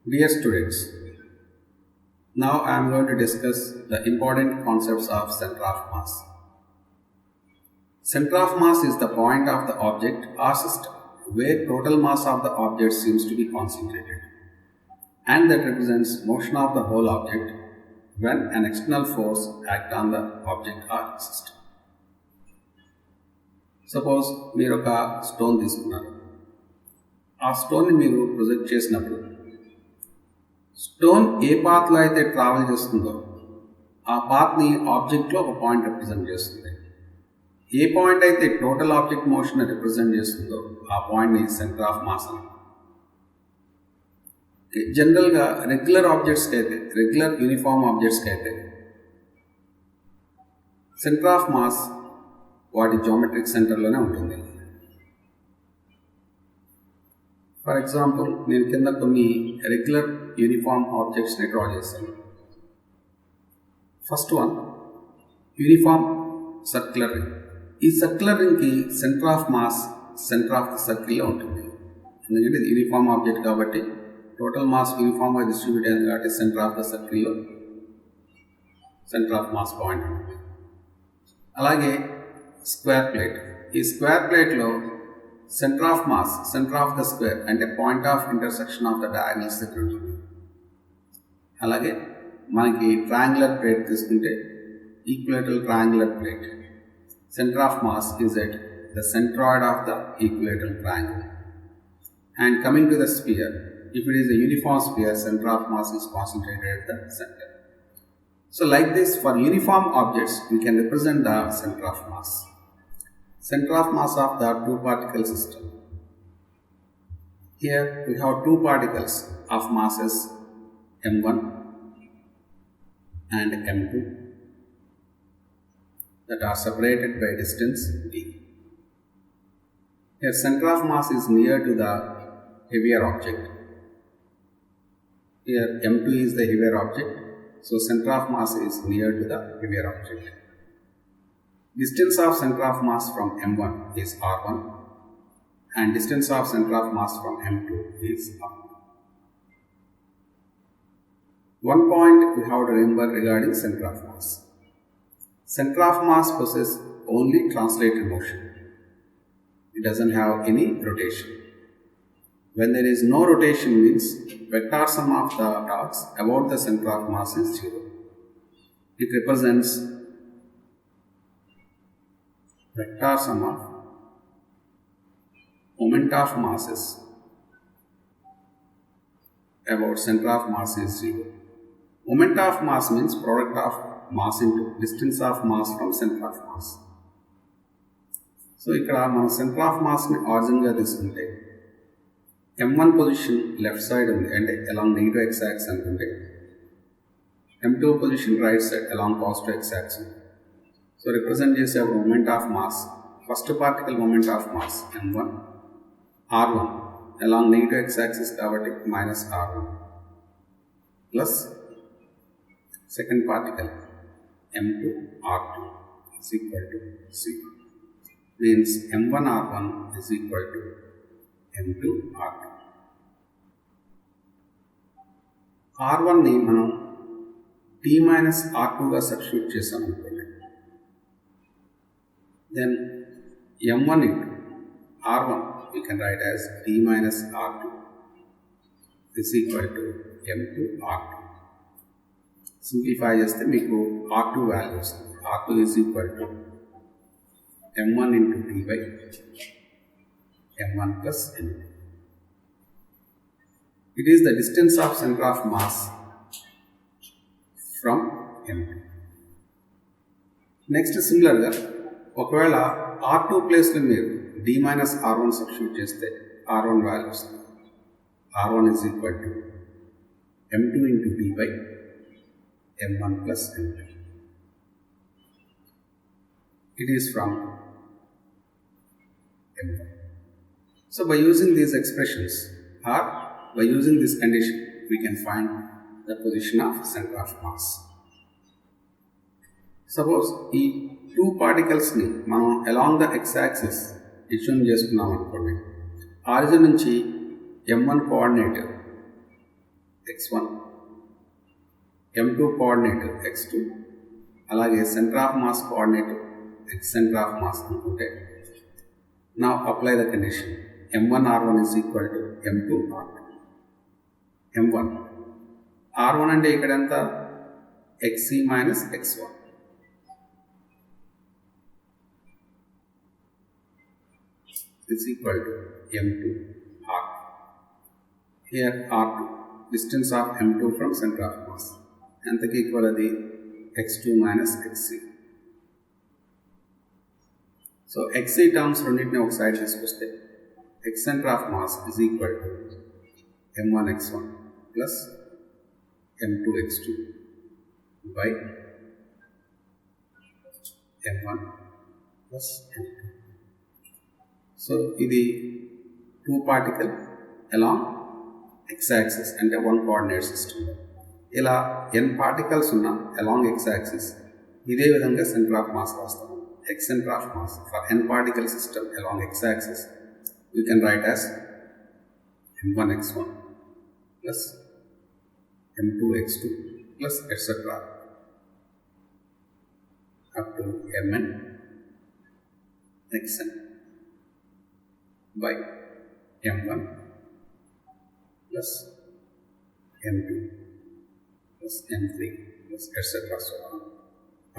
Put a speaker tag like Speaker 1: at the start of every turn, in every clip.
Speaker 1: Dear students, now I am going to discuss the important concepts of center of mass. Center of mass is the point of the object or system where total mass of the object seems to be concentrated, and that represents motion of the whole object when an external force acts on the object or system. Suppose మీరు ఒక stone తీసుకున్నారు. ఆ స్టోన్ని మీరు project చేసినప్పుడు stone ఏ పాత్లో అయితే travel చేస్తుందో ఆ పాత్ని ఆబ్జెక్ట్లో ఒక పాయింట్ రిప్రజెంట్ చేస్తుంది. ఏ పాయింట్ అయితే టోటల్ ఆబ్జెక్ట్ మోషన్ రిప్రజెంట్ చేస్తుందో ఆ పాయింట్ని సెంటర్ ఆఫ్ మాస్ అని. జనరల్గా రెగ్యులర్ యూనిఫామ్ ఆబ్జెక్ట్స్కి అయితే సెంటర్ ఆఫ్ మాస్ వాటి జియోమెట్రిక్ సెంటర్లోనే ఉంటుంది. ఫర్ ఎగ్జాంపుల్ నేను కింద కొన్ని రెగ్యులర్ యూనిఫామ్ ఆబ్జెక్ట్స్ని డ్రా చేశాను. First one uniform circular ring. ఈ సర్క్యులర్ రింగ్కి centre of mass centre of the సర్కిల్లో ఉంటుంది. ఎందుకంటే ఇది యూనిఫామ్ ఆబ్జెక్ట్ కాబట్టి టోటల్ మాస్ యూనిఫామ్గా డిస్ట్రిబ్యూట్ అయింది కాబట్టి సెంటర్ ఆఫ్ ద సర్కిల్లో సెంటర్ ఆఫ్ మాస్ పాయింట్ ఉంటుంది. అలాగే స్క్వేర్ ప్లేట్. ఈ స్క్వేర్ ప్లేట్లో centre of mass centre of the square అంటే point of intersection of the diagonals దగ్గర ఉంటుంది. అలాగే మనకి ట్రయాంగులర్ ప్లేట్ తీసుకుంటే equilateral triangular plate centre of mass is at the centroid of the equilateral triangle. And coming to the spear, if it is a uniform sphere, center of mass is concentrated at the center. So like this, for uniform objects we can represent the center of mass. Center of mass of the two particle system. Here we have two particles of masses m1 and m2 that are separated by distance d. Here center of mass is near to the heavier object. Here m2 is the heavier object, so center of mass is near to the heavier object. Distance of center of mass from m1 is r1 and distance of center of mass from m2 is r2. One point we have to remember regarding center of mass. Center of mass possesses only translated motion. It doesn't have any rotation. When there is no rotation means vector sum of the dots about the center of mass is 0. It represents vector sum of moment of masses about center of mass is 0. Moment of mass means product of mass into distance of mass from center of mass. So ఇక్కడ మనం centre of మాస్ని ఆరిజిన్గా తీసుకుంటే m1 position left side ఉంది అంటే along negative X axis అనుకుంటే m2 position right side along positive X axis. So represent చేసే moment of mass first particle moment of mass m1 r1 along negative X axis కాబట్టి minus r1 plus second particle m2 r2 is equal to 0. Means m1 r1 is equal to m2 r2. r1ని మనం t minus r2గా substitute చేసాం అనుకోండి. Then m1 into r1 we can write as t minus r2 is equal to m2 r2. Simplify చేస్తే మీకు r2 value వస్తుంది. r2 is equal to m1 into t by m1 plus m2. It is the distance of center of mass from m2. Next సిమిలర్గా ఒకవేళ r2 ప్లేస్లో మీరు d minus r1 substitute చేస్తే r1 value వస్తుంది. r1 is equal to m2 into d by m1 plus m2. It is from m1. So by using these expressions or by using this condition we can find the position of center of mass. Suppose ఈ two పార్టికల్స్ని మనం along the X axis ఇష్యూన్ చేసుకున్నాం అనుకోండి. Origin నుంచి m1 coordinate x1, m2 coordinate x2, అలాగే centre of mass coordinate x centre of mass అనుకుంటే, now apply the condition m1 r1 is equal to m2 r2. m1 r1 అంటే ఇక్కడ ఎంత xc minus x1 is equal to m2 r2. Here r2 distance of m2 from center of mass ఎంతకి equal అది x2 minus xc. So xc terms రెండింటిని ఒక side తీసుకొస్తే x center of mass is equal to m1 x1 plus m2 x2 by m1 plus m2. So ఇది 2 particle along x-axis అంటే 1 coordinate system. ఇలా n particles ఉన్న along x-axis ఇదే విధంగా center of mass రాస్తాము. x center of mass for n particle system along x-axis we can write as m1 x1 plus m2 x2 plus etc. up to mn xn by m1 plus m2 plus m3 plus etc. so on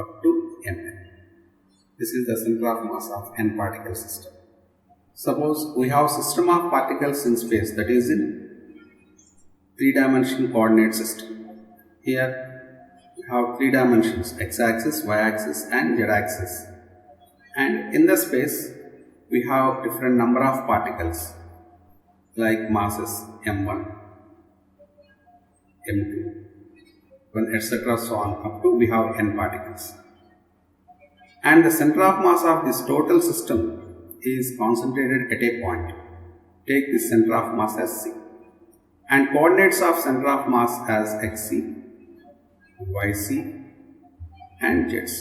Speaker 1: up to mn. This is the center of mass of n particle system. Suppose we have system of particles in space, that is in 3-dimensional coordinate system. Here we have 3 dimensions, x-axis, y-axis and z-axis, and in the space we have different number of particles like masses m1, m2, etc. so on up to we have n particles. And the center of mass of this total system is concentrated at a point. Take this center of mass as C. And coordinates of center of mass as xc, yc and zc.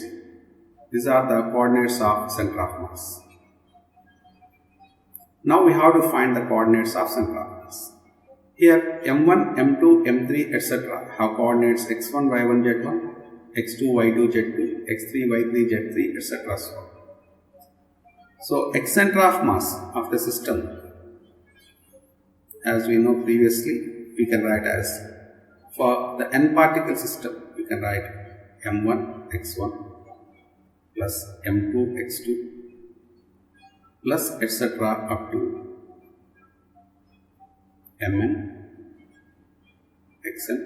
Speaker 1: These are the coordinates of center of mass. Now we have to find the coordinates of center of mass. Here m1, m2, m3 etc. have coordinates x1, y1, z1, x2, y2, z2, x3, y3, z3 etc. So x center of mass of the system, as we know previously, we can write as, for the n particle system we can write m1 x1 plus m2 x2 plus etc. up to mn xn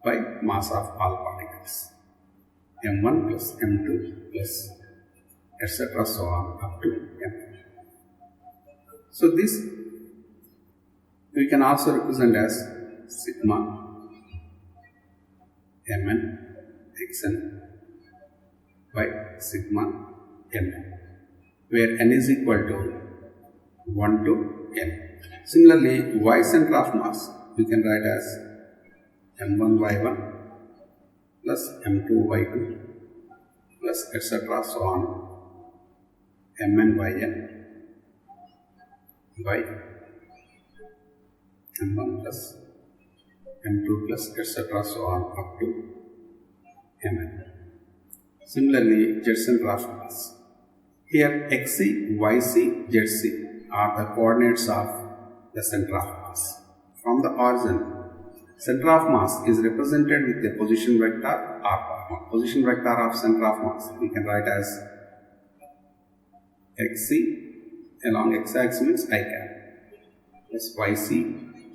Speaker 1: by mass of all particles m1 plus m2 plus etc. so on up to mn. So this we can also represent as sigma mn xn by sigma mn, where n is equal to 1 to n. Similarly, y center of mass we can write as m1 y1 plus m2 y2 plus etc. so on mn yn by m1 plus m2 plus etc. so on up to mn. Similarly, z center of mass. Here xc, yc, zc are the coordinates of the center of mass. From the origin, center of mass is represented with the position vector r. Position vector of center of mass we can write as xc along x-axis means I cap plus yc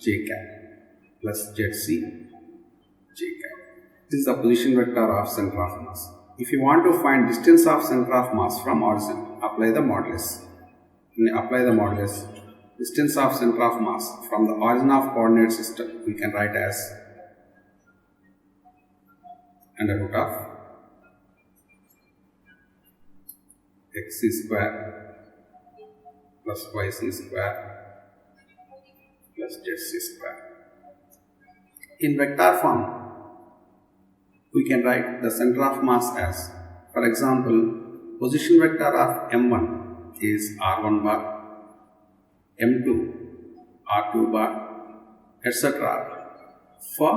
Speaker 1: j cap plus zc j cap. This is the position vector of center of mass. If you want to find distance of center of mass from origin, apply the modulus. When you apply the modulus, distance of center of mass from the origin of coordinate system we can write as under root of xc square plus yc square plus zc square. In vector form, we can write the center of mass as, for example, position vector of m1 is r1 bar, m2 r2 bar, etc. For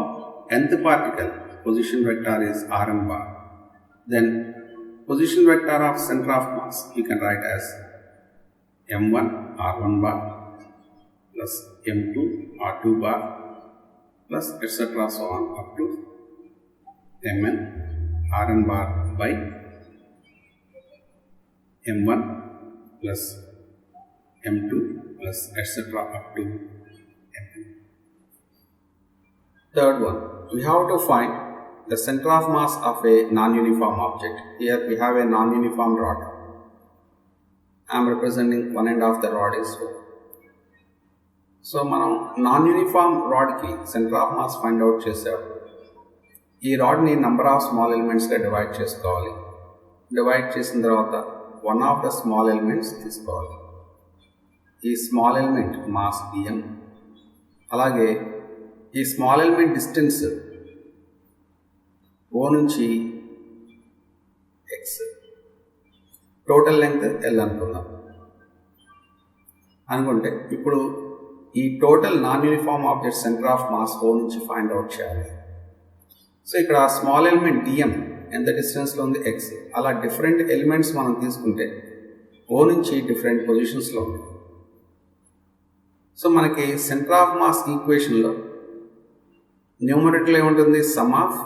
Speaker 1: nth particle, position vector is Rn bar. Then position vector of center of mass you can write as m1 r1 bar plus m2 r2 bar plus etc. so on up to mn rn bar by m1 plus m2 plus etc. up to mn. Third one, we have to find the center of mass of a non-uniform object. Here we have a non-uniform rod. I am representing one end of the rod is O. So మనం non uniform రాడ్కి centre of mass find out చేసాం. ఈ రాడ్ని number of small ఎలిమెంట్స్గా divide చేసుకోవాలి. Divide చేసిన తర్వాత one of the small elements తీసుకోవాలి. ఈ స్మాల్ ఎలిమెంట్ మాస్ dm, అలాగే ఈ స్మాల్ ఎలిమెంట్ డిస్టెన్స్ O నుంచి x, టోటల్ లెంగ్త్ L అనుకుందాం. అనుకుంటే ఇప్పుడు ఈ total non uniform object centre of mass O నుంచి ఫైండ్ అవుట్ చేయాలి. సో ఇక్కడ స్మాల్ ఎలిమెంట్ dm ఎంత డిస్టెన్స్లో ఉంది x, అలా డిఫరెంట్ ఎలిమెంట్స్ మనం తీసుకుంటే O నుంచి డిఫరెంట్ పొజిషన్స్లో ఉంది. సో మనకి సెంటర్ ఆఫ్ మాస్ ఈక్వేషన్లో న్యూమరేటర్లో ఏముంటుంది, some of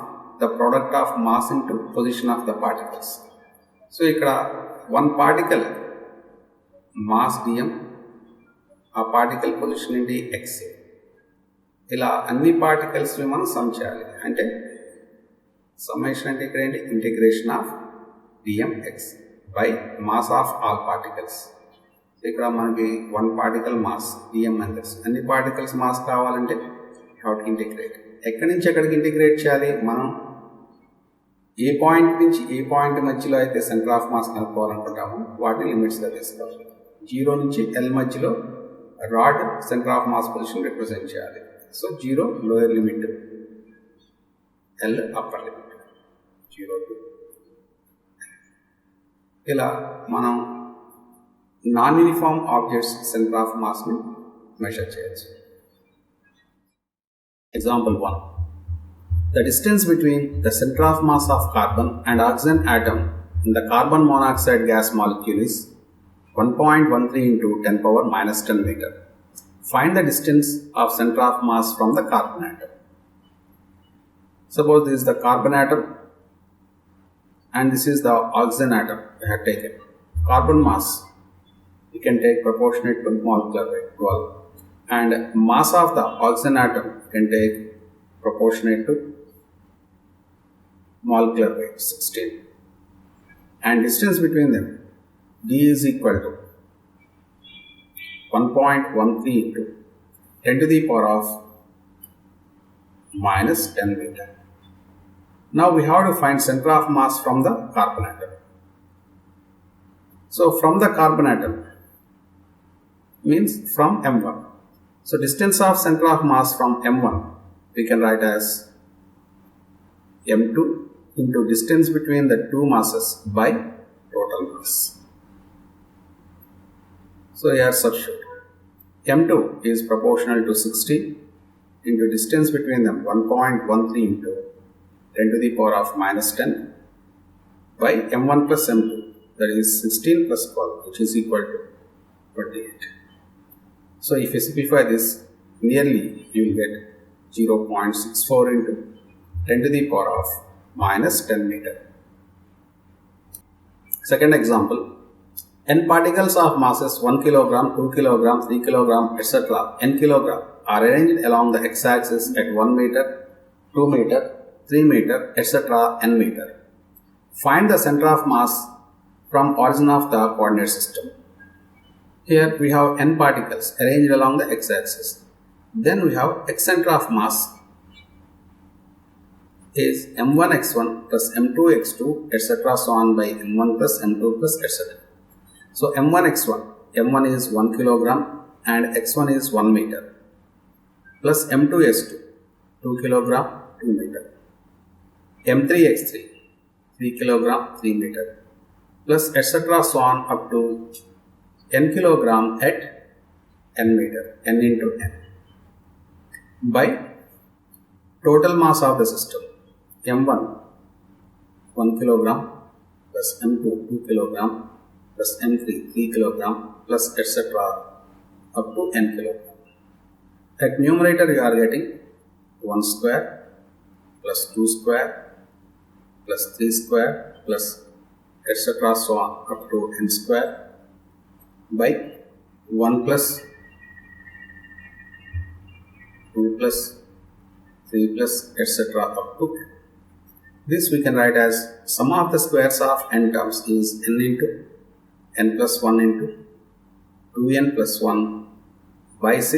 Speaker 1: the product of mass into position of the particles. So ఇక్కడ వన్ పార్టికల్ మాస్ dm, ఆ పార్టికల్ పొజిషన్ ఏంటి x. ఇలా అన్ని పార్టికల్స్ని మనం సమ్ చేయాలి. అంటే సమ్మేషన్ అంటే ఇక్కడ ఏంటి, integration of dmx by mass of all particles. ఇక్కడ మనకి వన్ పార్టికల్ మాస్ dm అని తెలుసు. అన్ని పార్టికల్స్ మాస్ కావాలంటే హ్యావ్ టు ఇంటిగ్రేట్. ఎక్కడి నుంచి ఎక్కడికి ఇంటిగ్రేట్ చేయాలి, మనం ఏ పాయింట్ నుంచి ఏ పాయింట్ మధ్యలో అయితే సెంటర్ ఆఫ్ మాస్ కనుక్కోవాలనుకుంటామో వాటిని లిమిట్స్గా తీసుకోవాలి. 0 నుంచి L మధ్యలో rod centre of mass position represent చేయాలి. So 0 lower limit, L upper limit, 0 to ఇలా మనం non uniform objects centre of మాస్ని మెజర్ చేయొచ్చు. Example 1. The distance between the center of mass of carbon and oxygen atom in the carbon monoxide gas molecule is 1.13 into 10 power minus 10 meter. Find the distance of center of mass from the carbon atom. Suppose this is the carbon atom and this is the oxygen atom we have taken. Carbon mass you can take proportionate to molecular weight 12, and mass of the oxygen atom you can take proportionate to molecular weight 16, and distance between them d is equal to 1.13 into 10 to the power of minus 10 meter. Now we have to find center of mass from the carbon atom. So from the carbon atom means from M1. So distance of center of mass from M1 we can write as M2 into distance between the two masses by total mass. So here substitute. M2 is proportional to 60 into distance between them 1.13 into 10 to the power of minus 10 by M1 plus M2, that is 16 plus 12, which is equal to 28. So if you simplify this, nearly you will get 0.64 into 10 to the power of minus 10 meter. Second example, n particles of masses 1 kilogram, 2 kilogram, 3 kilogram, etc. n kilogram are arranged along the x-axis at 1 meter, 2 meter, 3 meter, etc. n meter. Find the center of mass from origin of the coordinate system. Here we have n particles arranged along the x-axis. Then we have x center of mass is m1 x1 plus m2 x2 etc. so on by m1 plus m2 plus etc. So m1 x1, m1 is 1 kilogram and x1 is 1 meter, plus m2 s2, 2 kilogram, 2 meter, m3 x3, 3 kilogram, 3 meter, plus etc. so on up to n kilogram at n meter, n into n. by total mass of the system m1 1 kilogram plus m2 2 kilogram plus m3 3 kilogram plus etc. up to n kilogram. At numerator you are getting 1 square plus 2 square plus 3 square plus etc. so on up to n square by 1 plus 2 plus 3 plus etc. up to n. This we can write as sum of the squares of n terms is n into n plus 1 into 2n plus 1 by 6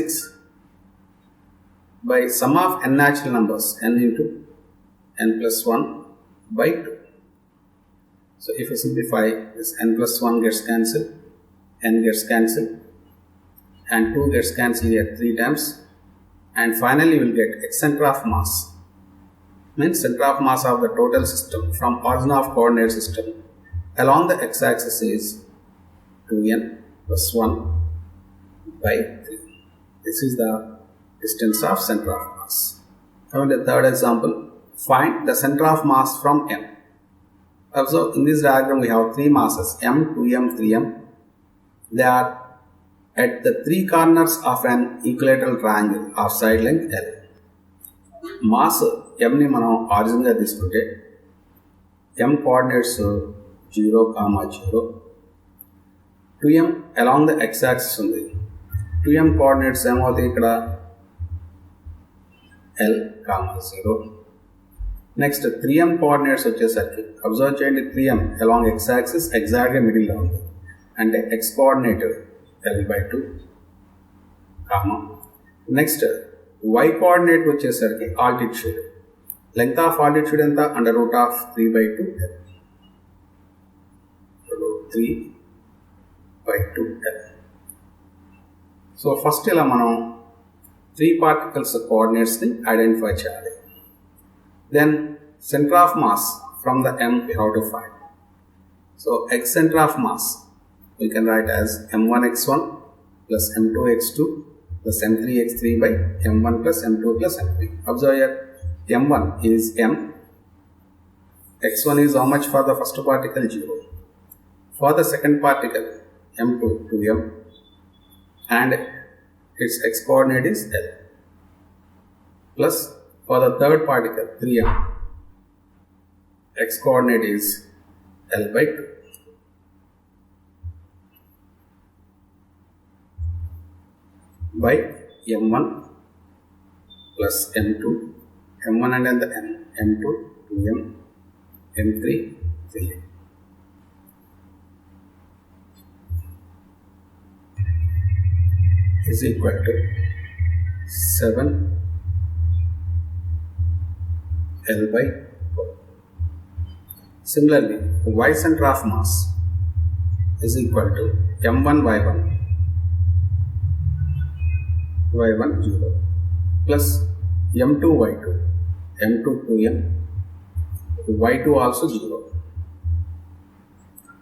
Speaker 1: by sum of n natural numbers n into n plus 1 by 2. So if you simplify this, n plus 1 gets cancelled, n gets cancelled and 2 gets cancelled here 3 times, and finally you will get its center of mass, means center of mass of the total system from origin of coordinate system along the x-axis is 2n plus 1 by 3. This is the distance of center of mass. Now the third example, find the center of mass from M. Observe in this diagram we have 3 masses M, 2m, 3m. They are at the 3 corners of an equilateral triangle of side length L. Mass M ni మనం origin గా తీసుకుంటే M coordinates 0, 0, 2m along the x axis ఉంది. 2m coordinates ఏమవుతాయి ఇక్కడ L, 0. Next 3m coordinates వచ్చేసరికి observe చేయండి, 3m along x axis ఎగ్జాక్ట్గా మిడిల్లో ఉంది, అంటే x coordinate L/2 comma. Next y coordinate వచ్చేసరికి ఆల్టిట్యూడ్, లెంగ్త్ ఆఫ్ ఆల్టిట్యూడ్ ఎంత √3/2 L, √3/2 L. సో ఫస్ట్ ఇలా మనం 3 particles coordinates-ని ఐడెంటిఫై చేయాలి. Then center of mass from the M we have to find. So x center of mass we can write as m1x1 plus m2x2 plus m3x3 by m1 plus m2 plus m3. Observe here, m1 is m, x1 is how much for the first particle 0, for the second particle m2 2m, and its x coordinate is L, plus for the third particle 3m, x coordinate is L/2. By m1 plus m2, m1 and then the m, m2 2m, m3 3m. Is equal to 7 L/4. Similarly, y center of mass is equal to m1 y1 0 plus m2 y2 m2 2m y2 also 0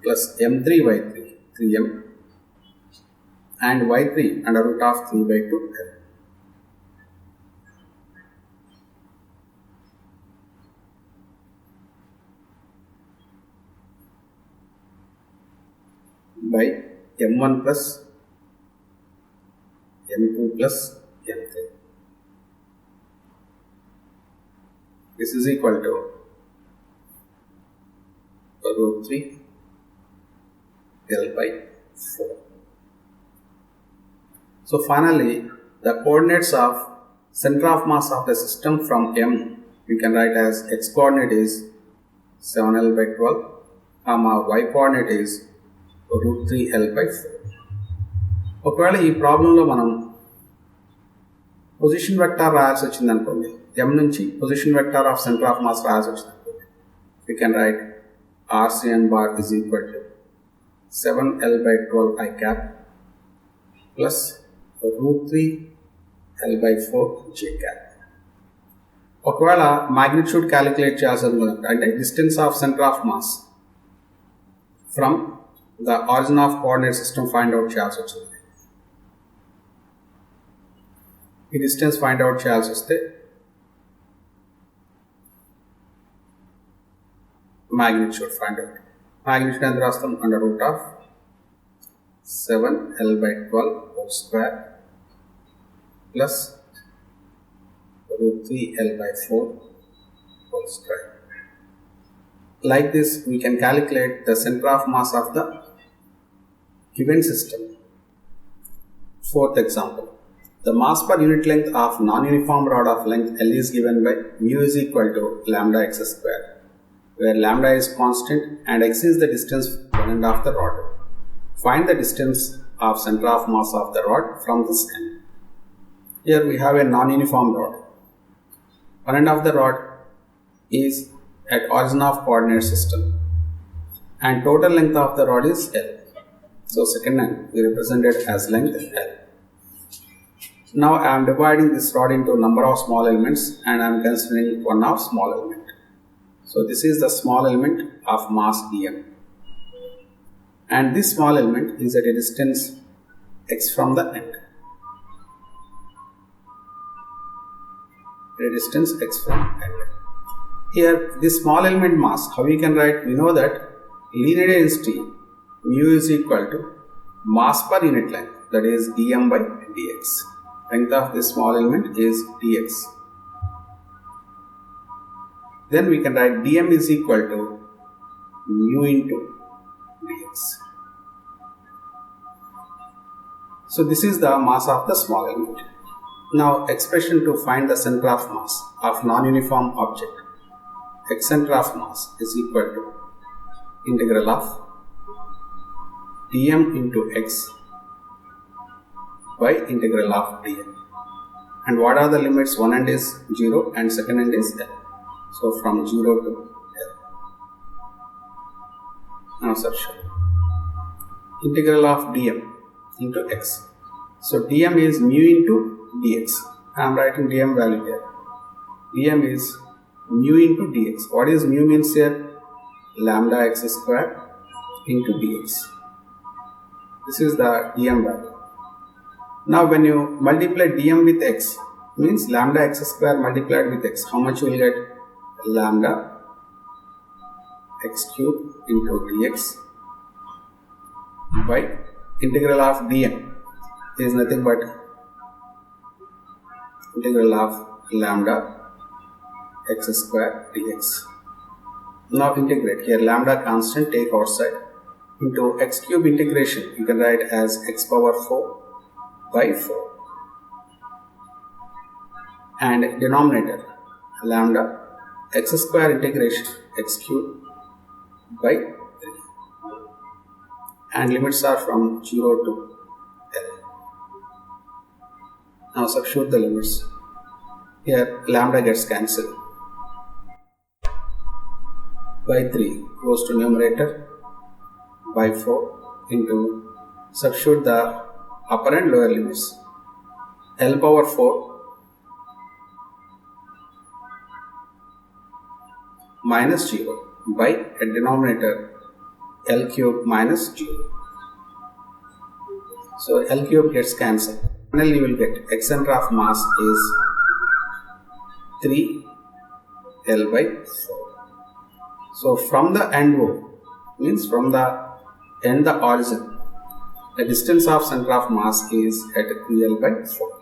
Speaker 1: plus m3 y3 3m and y3 under root of 3/2 L. By m1 plus m2 plus m3. This is equal to √3 L/4. So finally, the coordinates of center of mass of the system from M we can write as x coordinate is 7L/12, y coordinate is √3 L/4. ఒకవేళ ఈ ప్రాబ్లంలో మనం position vector రాయాల్సి వచ్చింది అనుకోండి, M నుంచి position vector of centre of mass రాయాల్సి వచ్చింది అనుకోండి, we can write RCN bar is equal to 7L/12 I cap plus √3 L/4 J cap. ఒకవేళ మాగ్నిట్యూడ్ క్యాలిక్యులేట్ చేయాల్సి ఉంటుంది అంటే distance of centre of mass from the origin of coordinate system find out చేయాల్సి వచ్చింది. ఈ డిస్టెన్స్ ఫైండ్ అవుట్ చేయాల్సి వస్తే magnitude find out. Magnitude ఎంత రాస్తాం under root of 7 L by 12 whole square plus root 3 L by 4 whole square. Like this we can calculate the center of mass of the given system. Fourth example. The mass per unit length of non-uniform rod of length L is given by mu is equal to lambda x square, where lambda is constant and x is the distance from one end of the rod. Find the distance of center of mass of the rod from this end. Here we have a non-uniform rod. One end of the rod is at origin of coordinate system and total length of the rod is L. So second end we represented as length L. Now I am dividing this rod into number of small elements and I am considering one of small element. So this is the small element of mass dm, and this small element is at a distance x from the end. At a distance x from end. Here this small element mass, how we can write? We know that linear density mu is equal to mass per unit length, that is dm by dx. Length of this small element is dx. Then we can write dm is equal to mu into dx. So this is the mass of the small element. Now expression to find the center of mass of non-uniform object. X center of mass is equal to integral of dm into x by integral of dm. And what are the limits? One end is 0 and second end is L. So from 0 to L. Now substitute. Integral of dm into x. So dm is mu into dx. I am writing dm value here. Dm is mu into dx. What is mu means here? Lambda x square into dx. This is the dm value. Now when you multiply dm with x, means lambda x square multiplied with x, how much you will get? Lambda x cube into dx by integral of dm is nothing but integral of lambda x square dx. Now integrate. Here lambda constant take outside into x cube integration. You can write as x power 4 by 4 and denominator lambda x square integration x cube by 3 and limits are from 0 to L. Now substitute the limits. Here lambda gets cancelled by 3 goes to numerator by 4 into substitute the upper and lower limits. L power 4 minus 0 by a denominator L cube minus 0. So L cube gets cancelled. Finally you will get x center of mass is 3 L by 4. So from the end O, means from the end the origin, the distance of center of mass is at 3L by 4.